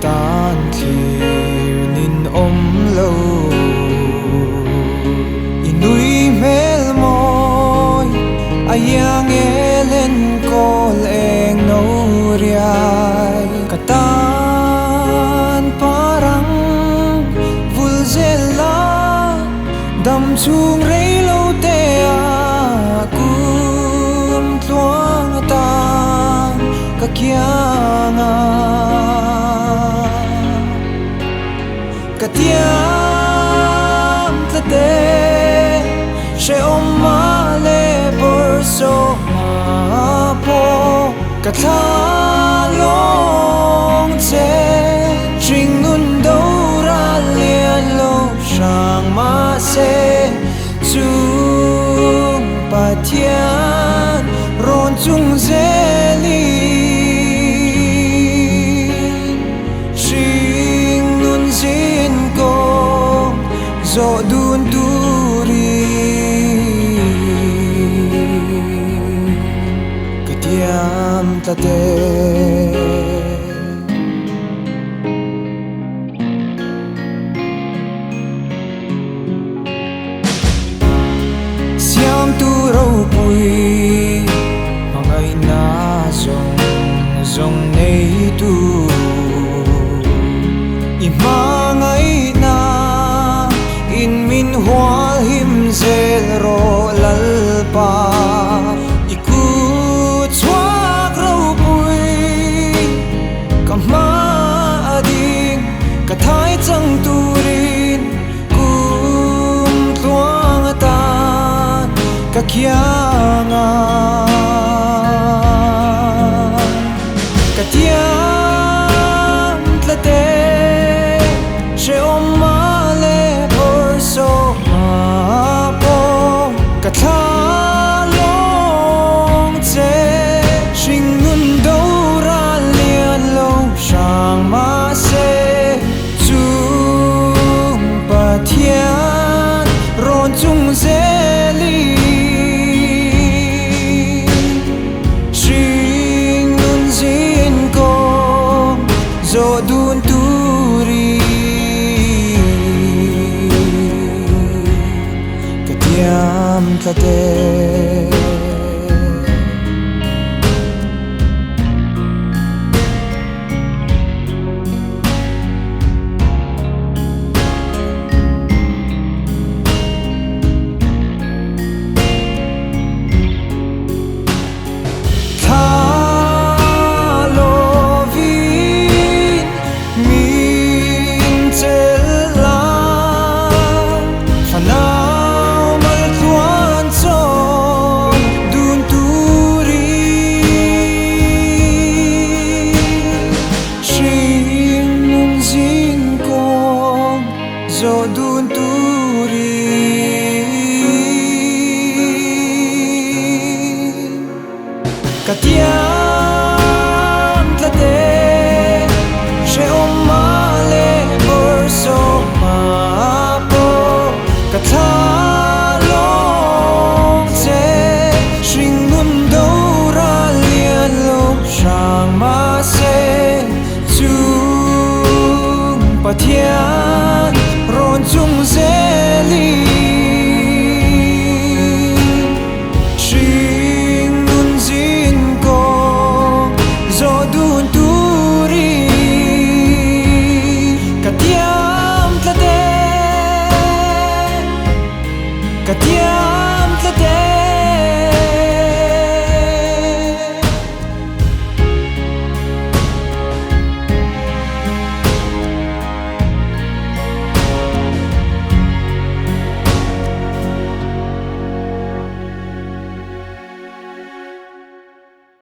tan thlir nin om lo inui mel moi ayang elen kol eng no riai katan parang vulzela dam chung rei lo te a kum tluang ta ka kianga katiam tlate she om ma le por so ma po katha long che jing nun do ra lian lo shang ma se chung pa tian ron chung zeli zo dun turi katiam tlate siam tu rau pui mangai na zong nei tu i mangai na in min hual him zel ro lalpa iku chuak rau pui kama ading kathai chang turin kum tluang ta ka kianga katiam tlate she om ma katha long che jing nun do ra lian lo shang ma se chung pa tian ron chung zeli jing nun zin ko zo dun turi katiam tlate